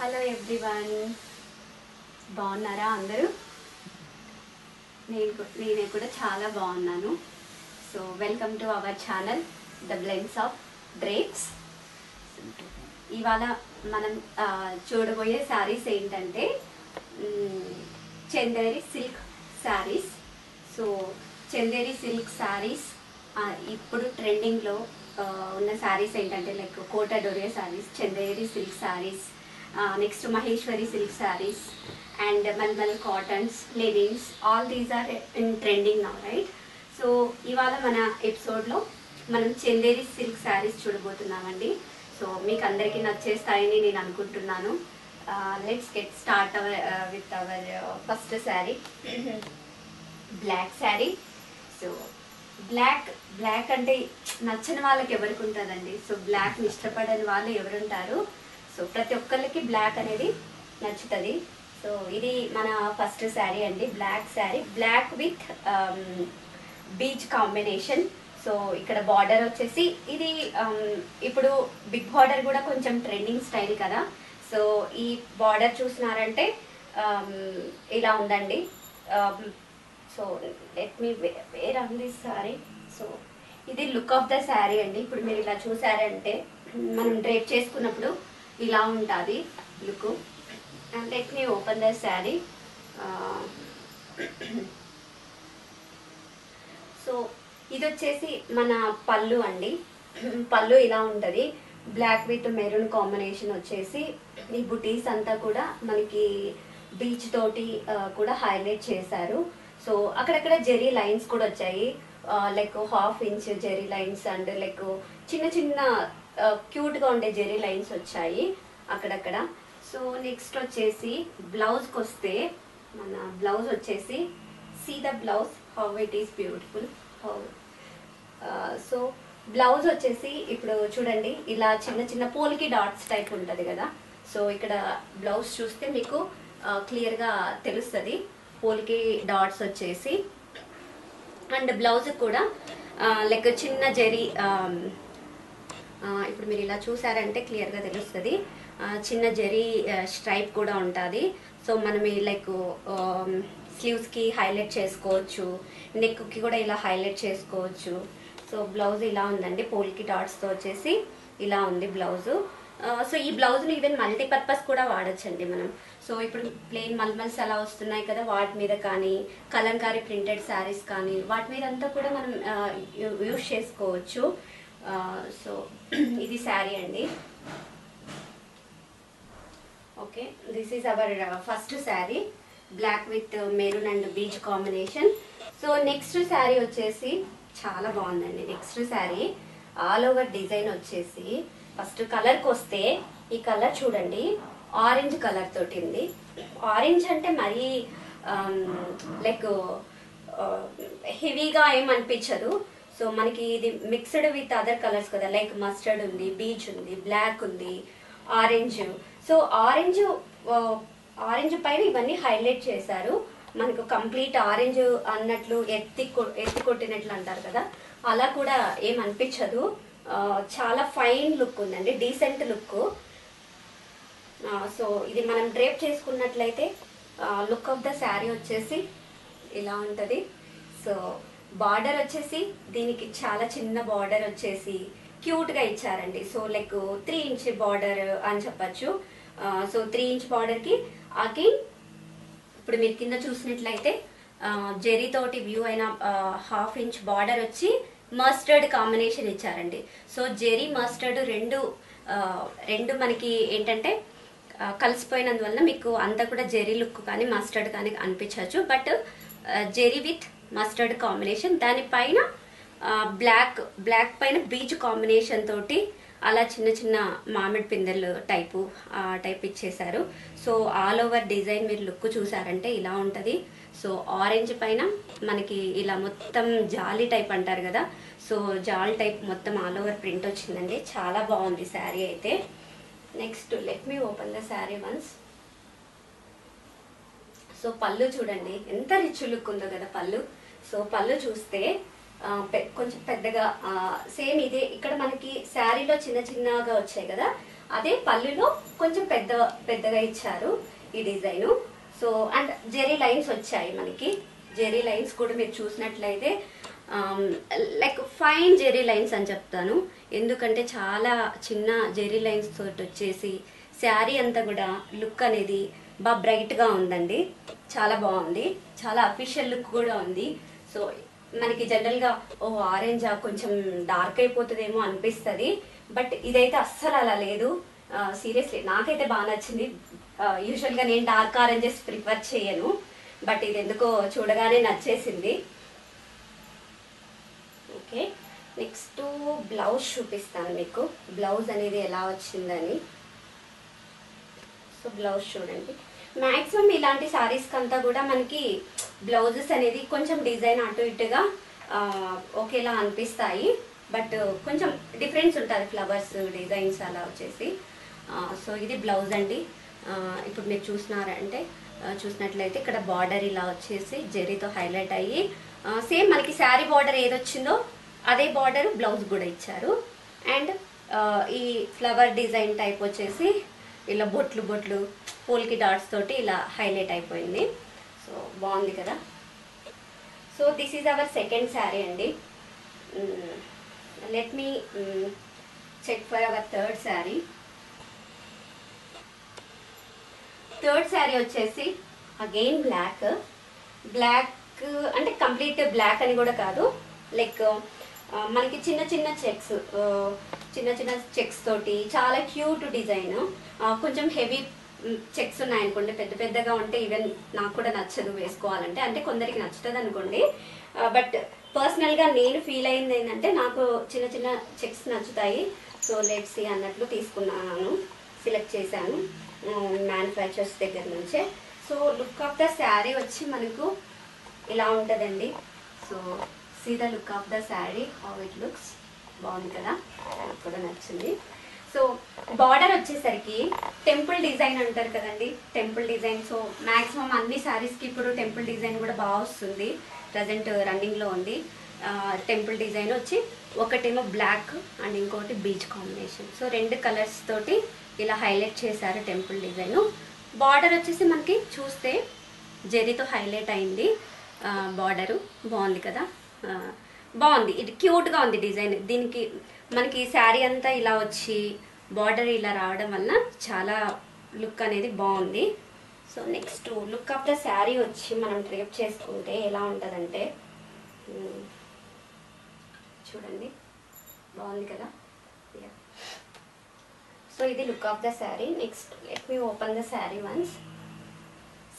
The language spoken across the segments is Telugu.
హలో ఎవ్రీవన్, బాగున్నారా అందరూ? నేను కూడా చాలా బాగున్నాను. So welcome to our channel the blends of drapes. ఇవాళ మనం చూడబోయే శారీస్ ఏంటంటే Chanderi silk saris. So Chanderi silk saris ఇప్పుడు ట్రెండింగ్లో ఉన్న శారీస్ ఏంటంటే like Kota Doria saris, Chanderi silk saris, next Maheshwari silk saris and malmal cottons, linens, all these are in trending now, right? So ఇవాళ మన ఎపిసోడ్లో మనం చందేరి సిల్క్ శారీస్ చూడబోతున్నామండి. సో మీకు అందరికీ నచ్చేస్తాయని నేను అనుకుంటున్నాను. Let's get start with our first sari, black sari. So black అంటే నచ్చని వాళ్ళకి ఎవరికి ఉంటుందండి? సో బ్లాక్ని ఇష్టపడని వాళ్ళు ఎవరుంటారు? సో ప్రతి ఒక్కరికి బ్లాక్ అనేది నచ్చుతుంది. సో ఇది మన ఫస్ట్ శారీ అండి, black sari, black with beige combination. So ఇక్కడ బార్డర్ వచ్చేసి ఇది ఇప్పుడు బిగ్ బార్డర్ కూడా కొంచెం ట్రెండింగ్ స్టైల్ కదా. సో ఈ బార్డర్ చూసినారంటే ఇలా ఉందండి. So let me wear on this sari. So ఇది లుక్ ఆఫ్ ద శారీ అండి. ఇప్పుడు మీరు ఇలా చూసారంటే మనం డ్రేప్ చేసుకున్నప్పుడు ఇలా ఉంటుంది look. And let me open the sari. So ఇది వచ్చేసి మన పళ్ళు అండి. పళ్ళు ఇలా ఉంటుంది, బ్లాక్ విత్ మెరూన్ కాంబినేషన్ వచ్చేసి. ఈ బుటీస్ అంతా కూడా మనకి బీచ్ తోటి కూడా హైలైట్ చేశారు. సో అక్కడక్కడ జెరీ లైన్స్ కూడా వచ్చాయి, like half inch zari lines and like చిన్న చిన్న క్యూట్గా ఉండే జెరీ లైన్స్ వచ్చాయి అక్కడక్కడ. సో నెక్స్ట్ వచ్చేసి బ్లౌజ్కి వస్తే మన బ్లౌజ్ వచ్చేసి see the blouse how it is beautiful. So blouse వచ్చేసి ఇప్పుడు చూడండి, ఇలా చిన్న చిన్న పోల్కి డాట్స్ టైప్ ఉంటుంది కదా. సో ఇక్కడ బ్లౌజ్ చూస్తే మీకు క్లియర్గా తెలుస్తుంది పోల్కి డాట్స్ వచ్చేసి. అండ్ బ్లౌజ్ కూడా లైక్ చిన్న జెరీ, ఇప్పుడు మీరు ఇలా చూసారంటే క్లియర్గా తెలుస్తుంది, చిన్న జెరీ స్ట్రైప్ కూడా ఉంటుంది. సో మనం లైక్ స్లీవ్స్కి హైలైట్ చేసుకోవచ్చు, నెక్కి కూడా ఇలా హైలైట్ చేసుకోవచ్చు. సో బ్లౌజ్ ఇలా ఉందండి, పోల్కి డాట్స్తో వచ్చేసి ఇలా ఉంది బ్లౌజు. సో ఈ బ్లౌజ్ని ఈవెన్ మల్టీపర్పస్ కూడా వాడచ్చండి మనం. సో ఇప్పుడు ప్లెయిన్ మల్మల్స్ అలా వస్తున్నాయి కదా, వాటి మీద కానీ కలంకారీ ప్రింటెడ్ శారీస్ కానీ వాటి మీద అంతా కూడా మనం యూజ్ చేసుకోవచ్చు. సో ఇది శారీ అండి. Okay, this is our first sari, black with maroon and beige combination. So next sari వచ్చేసి చాలా బాగుందండి. Next sari all over design వచ్చేసి, ఫస్ట్ కలర్కి వస్తే ఈ కలర్ చూడండి, ఆరెంజ్ కలర్ తోటి ఉంది. ఆరెంజ్ అంటే మరీ లైక్ హెవీగా ఏమనిపించదు. సో మనకి ఇది మిక్స్డ్ విత్ అదర్ కలర్స్ కదా, లైక్ మస్టర్డ్ ఉంది, బీచ్ ఉంది, బ్లాక్ ఉంది, ఆరెంజ్. సో ఆరెంజ్ పైన ఇవన్నీ హైలైట్ చేశారు. మనకు కంప్లీట్ ఆరెంజ్ అన్నట్లు ఎత్తి కొట్టినట్లు అంటారు కదా, అలా కూడా ఏమనిపించదు. చాలా ఫైన్ లుక్ ఉందండి, డీసెంట్ లుక్. సో ఇది మనం డ్రేప్ చేసుకున్నట్లయితే లుక్ ఆఫ్ ద శారీ వచ్చేసి ఇలా ఉంటుంది. సో బార్డర్ వచ్చేసి దీనికి చాలా చిన్న బార్డర్ వచ్చేసి క్యూట్గా ఇచ్చారండి. సో లైక్ 3 ఇంచ్ బార్డర్ అని చెప్పచ్చు. సో 3 ఇంచ్ బార్డర్కి అగైన్ ఇప్పుడు మీరు కింద చూసినట్లయితే జెరీ తోటి వ్యూ అయిన హాఫ్ ఇంచ్ బార్డర్ వచ్చి మస్టర్డ్ కాంబినేషన్ ఇచ్చారండి. సో జెరీ మస్టర్డ్ రెండు మనకి ఏంటంటే కలిసిపోయినందువల్ల మీకు అంతా కూడా జెరీ లుక్ కానీ మస్టర్డ్ కానీ అనిపించవచ్చు. But zari with mustard combination, దానిపైన బ్లాక్ పైన బీచ్ కాంబినేషన్ తోటి అలా చిన్న చిన్న మామిడి పిందెలు టైప్ ఇచ్చేసారు. సో ఆల్ ఓవర్ డిజైన్ మీరు లుక్ చూసారంటే ఇలా ఉంటుంది. సో ఆరెంజ్ పైన మనకి ఇలా మొత్తం జాలీ టైప్ అంటారు కదా, సో జాల్ టైప్ మొత్తం ఆల్ ఓవర్ ప్రింట్ వచ్చిందండి. చాలా బాగుంది శారీ అయితే. Next let me open the sari once. So పళ్ళు చూడండి ఎంత రిచ్ లుక్ ఉందో కదా పళ్ళు. సో పళ్ళు చూస్తే కొంచెం పెద్దగా సేమ్ ఇదే ఇక్కడ మనకి శారీలో చిన్న చిన్నగా వచ్చాయి కదా, అదే పళ్ళులో కొంచెం పెద్దగా ఇచ్చారు ఈ design. So and zari lines వచ్చాయి మనకి. జెరీ లైన్స్ కూడా మీరు చూసినట్లయితే లైక్ ఫైన్ జెరీ లైన్స్ అని చెప్తాను, ఎందుకంటే చాలా చిన్న జెరీ లైన్స్ తోటి వచ్చేసి శారీ అంతా కూడా లుక్ అనేది బాగా బ్రైట్గా ఉందండి. చాలా బాగుంది, చాలా అఫీషియల్ లుక్ కూడా ఉంది. సో మనకి జనరల్గా ఆరెంజ్ కొంచెం డార్క్ అయిపోతుందేమో అనిపిస్తుంది, బట్ ఇదైతే అస్సలు అలా లేదు. సీరియస్లీ నాకైతే బాగా నచ్చింది. యూజువల్గా నేను డార్క్ ఆరెంజెస్ ప్రిఫర్ చేయను, బట్ ఇది ఎందుకో చూడగానే నచ్చేసింది. ఓకే, నెక్స్ట్ బ్లౌజ్ చూపిస్తాను మీకు, బ్లౌజ్ అనేది ఎలా వచ్చిందని. సో బ్లౌజ్ చూడండి. మ్యాక్సిమం ఇలాంటి శారీస్కి అంతా కూడా మనకి బ్లౌజెస్ అనేది కొంచెం డిజైన్ అటు ఇటుగా ఒకేలా అనిపిస్తాయి, బట్ కొంచెం డిఫరెన్స్ ఉంటుంది, ఫ్లవర్స్ డిజైన్స్ అలా వచ్చేసి. సో ఇది బ్లౌజ్ అండి. ఇప్పుడు మీరు చూసినట్లయితే ఇక్కడ బార్డర్ ఇలా వచ్చేసి జెరీతో హైలైట్ అయ్యి సేమ్ మనకి శారీ బార్డర్ ఏదొచ్చిందో అదే బార్డర్ బ్లౌజ్ కూడా ఇచ్చారు. అండ్ ఈ ఫ్లవర్ డిజైన్ టైప్ వచ్చేసి ఇలా బొట్లు పోల్కి డాట్స్ తోటి ఇలా హైలైట్ అయిపోయింది. సో బాగుంది కదా. So this is our second sari అండి. Let me check for our third sari. Third sari వచ్చేసి అగైన్ బ్లాక్ అంటే కంప్లీట్ బ్లాక్ అని కూడా కాదు, లైక్ మనకి చిన్న చిన్న చెక్స్ తోటి చాలా క్యూట్ డిజైన్. కొంచెం హెవీ చెక్స్ ఉన్నాయనుకోండి, పెద్దగా ఉంటే ఈవెన్ నాకు కూడా నచ్చదు వేసుకోవాలంటే, అంటే కొందరికి నచ్చుతుంది అనుకోండి, బట్ పర్సనల్గా నేను ఫీల్ అయింది ఏంటంటే నాకు చిన్న చిన్న చెక్స్ నచ్చుతాయి. సో లెట్స్ సీ అన్నట్లు తీసుకున్నాను, సెలెక్ట్ చేశాను మ్యానుఫ్యాక్చర్స్ దగ్గర నుంచే. So look of the sari వచ్చి మనకు ఇలా ఉంటుందండి. So see the look of the sari, how it looks. బాగుంది కదా, నాకు కూడా నచ్చింది. సో బార్డర్ వచ్చేసరికి టెంపుల్ డిజైన్ అంటారు కదండి, టెంపుల్ డిజైన్. సో మ్యాక్సిమం అన్ని శారీస్కి ఇప్పుడు టెంపుల్ డిజైన్ కూడా బాగా వస్తుంది, ప్రజెంట్ రన్నింగ్లో ఉంది. టెంపుల్ డిజైన్ వచ్చి ఒకటేమో బ్లాక్ అండ్ ఇంకోటి బీచ్ కాంబినేషన్. సో 2 కలర్స్ తోటి ఇలా హైలైట్ చేశారు టెంపుల్ డిజైన్. బార్డర్ వచ్చేసి మనకి చూస్తే జెరీతో హైలైట్ అయింది బార్డరు. బాగుంది కదా, బాగుంది, ఇది క్యూట్గా ఉంది డిజైన్. దీనికి మనకి శారీ అంతా ఇలా వచ్చి బార్డర్ ఇలా రావడం వల్ల చాలా లుక్ అనేది బాగుంది. So next look of the sari వచ్చి మనం డ్రేప్ చేసుకుంటే ఎలా ఉంటుందంటే చూడండి, బాగుంది కదా. సో ఇది look of the sari. Next let me open the sari once.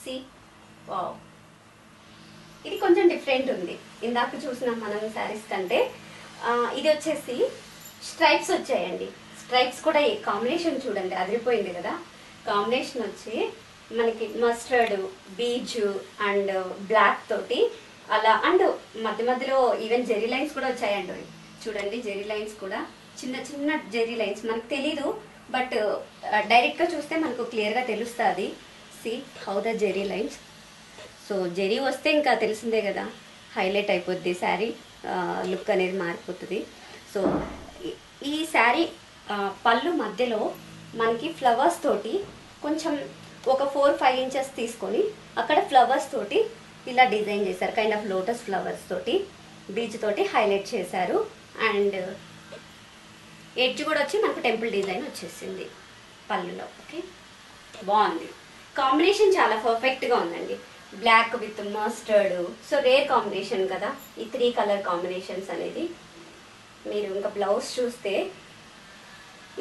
See, wow, ఇది కొంచెం డిఫరెంట్ ఉంది ఇందాక చూసిన మనం శారీస్ కంటే. ఇది వచ్చేసి స్ట్రైప్స్ వచ్చాయండి. స్ట్రైప్స్ కూడా ఈ కాంబినేషన్ చూడండి, అదిరిపోయింది కదా. కాంబినేషన్ వచ్చి మనకి మస్టర్డ్, బీచ్ అండ్ బ్లాక్ తోటి అలా, అండ్ మధ్యలో ఈవెన్ జెరీ లైన్స్ కూడా వచ్చాయండి. చూడండి జెరీ లైన్స్ కూడా చిన్న జెరీ లైన్స్ మనకు తెలీదు, బట్ డైరెక్ట్గా చూస్తే మనకు క్లియర్గా తెలుస్తుంది. See how the zari lines. So zari వస్తే ఇంకా తెలిసిందే కదా, హైలైట్ అయిపోద్ది శారీ, లుక్ అనేది మారిపోతుంది. సో ఈ శారీ పళ్ళు మధ్యలో మనకి ఫ్లవర్స్ తోటి కొంచెం ఒక 4-5 ఇంచెస్ తీసుకొని అక్కడ ఫ్లవర్స్ తోటి ఇలా డిజైన్ చేశారు, కైండ్ ఆఫ్ లోటస్ ఫ్లవర్స్ తోటి బీచ్ తోటి హైలైట్ చేశారు. అండ్ ఎడ్జ్ కూడా వచ్చి మనకు టెంపుల్ డిజైన్ వచ్చేసింది పళ్ళులో. ఓకే, బాగుంది, కాంబినేషన్ చాలా పర్ఫెక్ట్గా ఉందండి. Black with mustard, so rare combination కదా ఈ 3 కలర్ కాంబినేషన్స్ అనేది. మీరు ఇంకా బ్లౌజ్ చూస్తే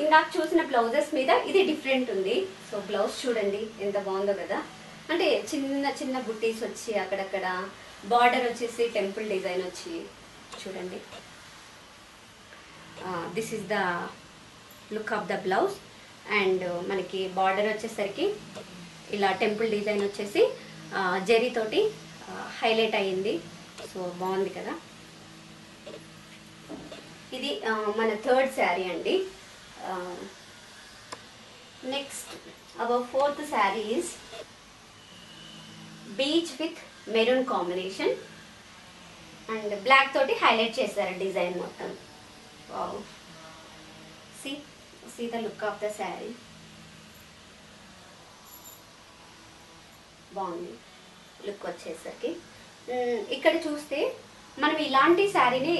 ఇందాక చూసిన బ్లౌజెస్ మీద ఇది డిఫరెంట్ ఉంది. సో బ్లౌజ్ చూడండి ఎంత బాగుందో కదా, అంటే చిన్న బుట్టీస్ వచ్చి అక్కడక్కడ, బార్డర్ వచ్చేసి టెంపుల్ డిజైన్ వచ్చి చూడండి. This is the look of the blouse. And మనకి బార్డర్ వచ్చేసరికి ఇలా టెంపుల్ డిజైన్ వచ్చేసి జెరీ తోటి హైలైట్ అయ్యింది. సో బాగుంది కదా. ఇది మన థర్డ్ శారీ అండి. Next our fourth sari is beige with maroon combination. And black తోటి హైలైట్ చేశారు డిజైన్ మొత్తం. Wow, see the look of the sari. బాగుంది లుక్ వచ్చేసరికి. ఇక్కడ చూస్తే మనం ఇలాంటి శారీని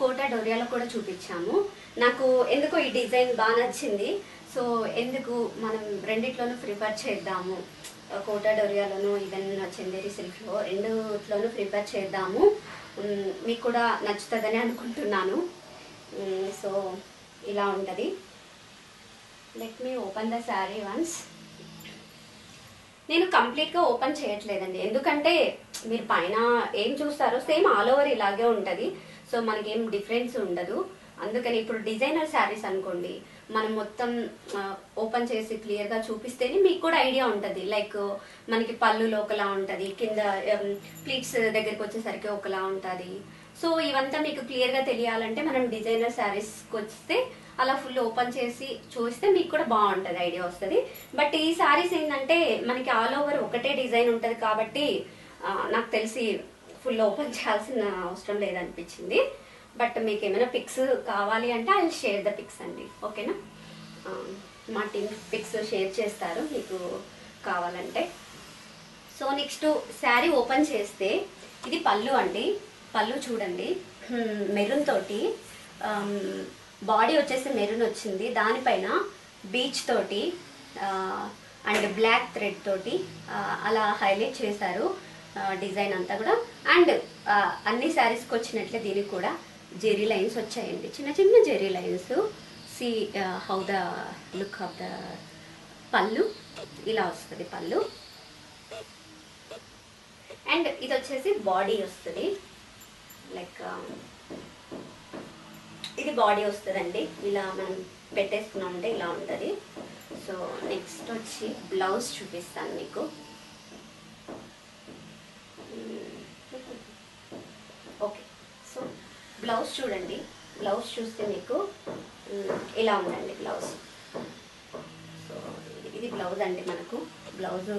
కోటా డోరియాలో కూడా చూపించాము. నాకు ఎందుకో ఈ డిజైన్ బాగా నచ్చింది. సో ఎందుకు మనం రెండిట్లోనూ ప్రిఫర్ చేద్దాము, కోటా డోరియాలోను ఈవెన్ చందేరి సిల్క్లో రెండుట్లోనూ ప్రిఫర్ చేద్దాము. మీకు కూడా నచ్చుతుందని అనుకుంటున్నాను. సో ఇలా ఉంటుంది. Let me open the sari once. నేను కంప్లీట్గా ఓపెన్ చేయట్లేదండి, ఎందుకంటే మీరు పైన ఏం చూస్తారో సేమ్ ఆల్ ఓవర్ ఇలాగే ఉంటుంది. సో మనకేం డిఫరెన్స్ ఉండదు. అందుకని ఇప్పుడు డిజైనర్ శారీస్ అనుకోండి, మనం మొత్తం ఓపెన్ చేసి క్లియర్గా చూపిస్తేనే మీకు కూడా ఐడియా ఉంటుంది. లైక్ మనకి పళ్ళులో ఒకలా ఉంటుంది, కింద ప్లీట్స్ దగ్గరికి వచ్చేసరికి ఒకలా ఉంటుంది. సో ఇవంతా మీకు క్లియర్గా తెలియాలంటే మనం డిజైనర్ శారీస్కి వస్తే అలా ఫుల్ ఓపెన్ చేసి చూస్తే మీకు కూడా బాగుంటుంది, ఐడియా వస్తుంది. బట్ ఈ శారీస్ ఏంటంటే మనకి ఆల్ ఓవర్ ఒకటే డిజైన్ ఉంటుంది కాబట్టి నాకు తెలిసి ఫుల్ ఓపెన్ చేయాల్సిన అవసరం లేదనిపించింది. బట్ మీకు ఏమైనా పిక్స్ కావాలి అంటే I will share the pics అండి, ఓకేనా? మా టీమ్ పిక్స్ షేర్ చేస్తారు మీకు కావాలంటే. సో నెక్స్ట్ శారీ ఓపెన్ చేస్తే ఇది పళ్ళు అండి. పళ్ళు చూడండి, మెరూన్ తోటి బాడీ వచ్చేసి మెరూన్ వచ్చింది, దానిపైన బీచ్ తోటి అండ్ బ్లాక్ థ్రెడ్ తోటి అలా హైలైట్ చేశారు డిజైన్ అంతా కూడా. అండ్ అన్ని శారీస్కి వచ్చినట్లే దీనికి కూడా జెరీ లైన్స్ వచ్చాయండి, చిన్న చిన్న zari lines. See how the look of the pallu, ఇలా వస్తుంది పళ్ళు. అండ్ ఇది వచ్చేసి బాడీ వస్తుంది, లైక్ ఇది బాడీ వస్తుందండి. ఇలా మనం పెట్టేసుకున్నామంటే ఇలా ఉంటుంది. సో నెక్స్ట్ వచ్చి బ్లౌజ్ చూపిస్తాను మీకు. ఓకే, సో బ్లౌజ్ చూడండి. బ్లౌజ్ చూస్తే మీకు ఇలా ఉందండి బ్లౌజ్. సో ఇది బ్లౌజ్ అండి. మనకు బ్లౌజు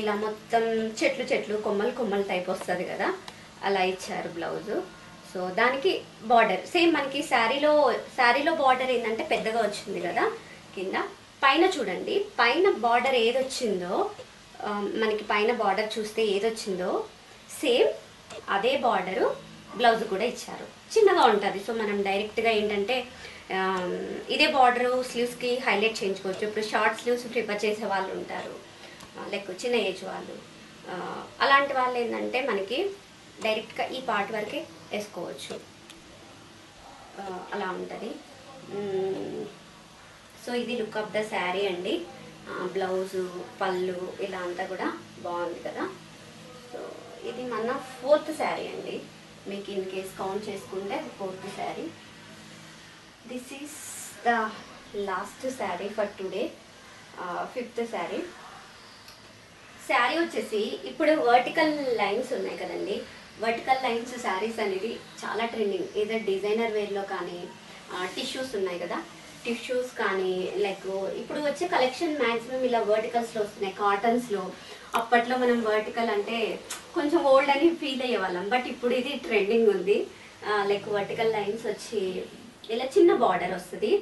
ఇలా మొత్తం చెట్లు చెట్లు కొమ్మలు కొమ్మలు టైప్ వస్తుంది కదా, అలా ఇచ్చారు బ్లౌజు. సో దానికి బార్డర్ సేమ్ మనకి శారీలో బార్డర్ ఏంటంటే పెద్దగా వచ్చింది కదా కింద. పైన చూడండి, పైన బార్డర్ ఏదొచ్చిందో మనకి పైన బార్డర్ చూస్తే ఏదొచ్చిందో సేమ్ అదే బార్డరు బ్లౌజ్ కూడా ఇచ్చారు, చిన్నగా ఉంటుంది. సో మనం డైరెక్ట్గా ఏంటంటే ఇదే బార్డరు స్లీవ్స్కి హైలైట్ చేయించుకోవచ్చు. ఇప్పుడు షార్ట్ స్లీవ్స్ ప్రిఫర్ చేసే వాళ్ళు ఉంటారు, లైక్ చిన్న ఏజ్ వాళ్ళు. అలాంటి వాళ్ళు ఏంటంటే మనకి డైరెక్ట్గా ఈ పార్ట్ వరకే వేసుకోవచ్చు, అలా ఉంటుంది. సో ఇది లుక్ ఆఫ్ ద శారీ అండి. బ్లౌజు పళ్ళు ఇలా అంతా కూడా బాగుంది కదా. సో ఇది మన 4th శారీ అండి. మీకు ఇన్ కేస్ కౌంట్ చేసుకుంటే 4th sari. This is the last sari for today, 5th sari. Sari వచ్చేసి ఇప్పుడు వర్టికల్ లైన్స్ ఉన్నాయి కదండి, వర్టికల్ లైన్స్ శారీస్ అనేది చాలా ట్రెండింగ్. ఏదో డిజైనర్ వేర్లో కానీ టిష్యూస్ ఉన్నాయి కదా, టిష్యూస్ కానీ లైక్ ఇప్పుడు వచ్చే కలెక్షన్ మ్యాక్సిమం ఇలా వర్టికల్స్లో వస్తున్నాయి, కాటన్స్లో. అప్పట్లో మనం వర్టికల్ అంటే కొంచెం ఓల్డ్ అని ఫీల్ అయ్యేవాళ్ళం, బట్ ఇప్పుడు ఇది ట్రెండింగ్ ఉంది. లైక్ వర్టికల్ లైన్స్ వచ్చి ఇలా చిన్న బార్డర్ వస్తుంది,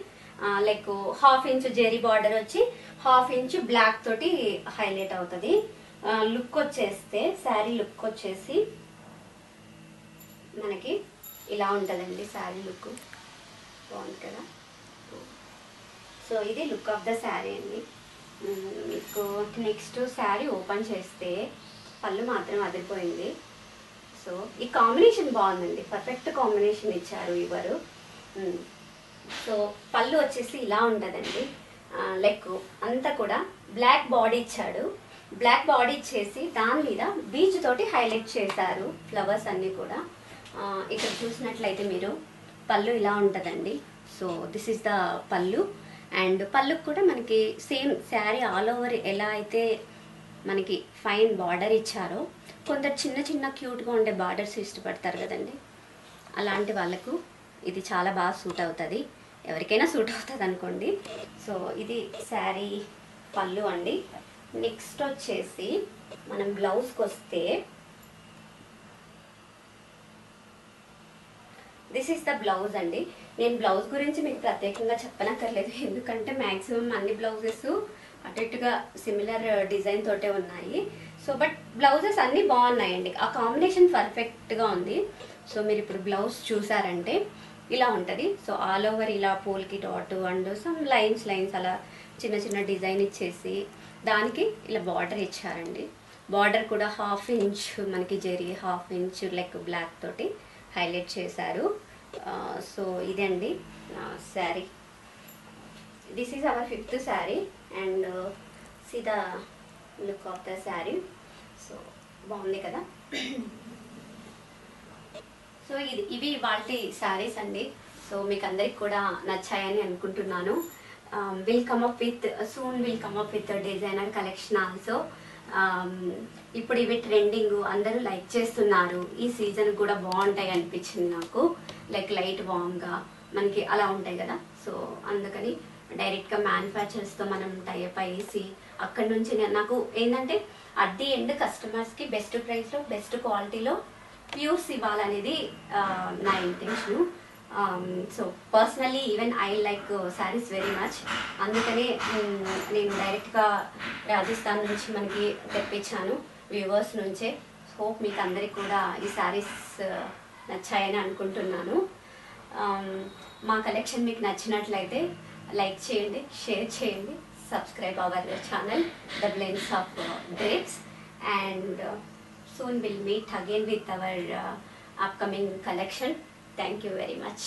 లైక్ 1/2 ఇంచ్ జెరీ బార్డర్ వచ్చి 1/2 ఇంచ్ బ్లాక్ తోటి హైలైట్ అవుతుంది. లుక్ వచ్చేస్తే శారీ లుక్ వచ్చేసి మనకి ఇలా ఉంటుందండి. శారీ లుక్ బాగుంది కదా. సో ఇది లుక్ ఆఫ్ ద శారీ అండి. మీకు నెక్స్ట్ శారీ ఓపెన్ చేస్తే పళ్ళు మాత్రం అదిరిపోయింది. సో ఈ కాంబినేషన్ బాగుందండి, పర్ఫెక్ట్ కాంబినేషన్ ఇచ్చారు ఇవ్వరు. సో పళ్ళు వచ్చేసి ఇలా ఉంటుందండి, లైక్ అంతా కూడా బ్లాక్ బాడీ ఇచ్చాడు. బ్లాక్ బాడీ ఇచ్చేసి దాని మీద బీచ్ తోటి హైలైట్ చేశారు ఫ్లవర్స్ అన్నీ కూడా. ఇక్కడ చూసినట్లయితే మీరు పళ్ళు ఇలా ఉంటుందండి. సో దిస్ ఈస్ ద పళ్ళు. అండ్ పళ్ళుకు కూడా మనకి సేమ్ శారీ ఆల్ ఓవర్ ఎలా అయితే మనకి ఫైన్ బార్డర్ ఇచ్చారో, కొందరు చిన్న చిన్న క్యూట్గా ఉండే బార్డర్స్ ఇష్టపడతారు కదండి, అలాంటి వాళ్ళకు ఇది చాలా బాగా సూట్ అవుతుంది, ఎవరికైనా సూట్ అవుతుంది అనుకోండి. సో ఇది శారీ పళ్ళు అండి. నెక్స్ట్ వచ్చేసి మనం బ్లౌజ్కి వస్తే దిస్ ఈస్ ద బ్లౌజ్ అండి. నేను బ్లౌజ్ గురించి మీకు ప్రత్యేకంగా చెప్పనక్కర్లేదు, ఎందుకంటే మ్యాక్సిమం అన్ని బ్లౌజెస్ అటు ఇటుగా సిమిలర్ డిజైన్ తోటే ఉన్నాయి. సో బట్ బ్లౌజెస్ అన్నీ బాగున్నాయండి, ఆ కాంబినేషన్ పర్ఫెక్ట్గా ఉంది. సో మీరు ఇప్పుడు బ్లౌజ్ చూసారంటే ఇలా ఉంటుంది. సో ఆల్ ఓవర్ ఇలా పోల్కి డాట్ అండ్ సమ్ లైన్స్ అలా చిన్న చిన్న డిజైన్ ఇచ్చేసి దానికి ఇలా బార్డర్ ఇచ్చారండి. బార్డర్ కూడా 1/2 ఇంచ్ మనకి జరీ, 1/2 ఇంచ్ లెక్ బ్లాక్ తోటి హైలైట్ చేశారు. సో ఇదండి sari. This is our 5th sari and see the look of the sari. So బాగుంది కదా. సో ఇవి వాటి శారీస్ అండి. సో మీకు అందరికి కూడా నచ్చాయని అనుకుంటున్నాను. Will come up with designer collection also. ఇప్పుడు ఇవి ట్రెండింగ్, అందరూ లైక్ చేస్తున్నారు. ఈ సీజన్ కూడా బాగుంటాయి అనిపించింది నాకు, లైక్ లైట్ వామ్గా మనకి అలా ఉంటాయి కదా. సో అందుకని డైరెక్ట్గా మ్యానుఫ్యాక్చరర్స్తో మనం టైప్ అయ్యేసి అక్కడి నుంచి నాకు ఏంటంటే అట్ ది ఎండ్ కస్టమర్స్కి బెస్ట్ ప్రైస్లో బెస్ట్ క్వాలిటీలో ప్యూర్స్ ఇవ్వాలనేది నా intention. So personally even I like saris very much. అందుకనే నేను డైరెక్ట్గా రాజస్థాన్ నుంచి మనకి తెప్పించాను, వ్యూవర్స్ నుంచే. హోప్ మీకు అందరికి కూడా ఈ శారీస్ నచ్చాయని అనుకుంటున్నాను. మా కలెక్షన్ మీకు నచ్చినట్లయితే లైక్ చేయండి, షేర్ చేయండి, subscribe our channel the blends of drapes, and soon we'll meet again with our upcoming collection. Thank you very much.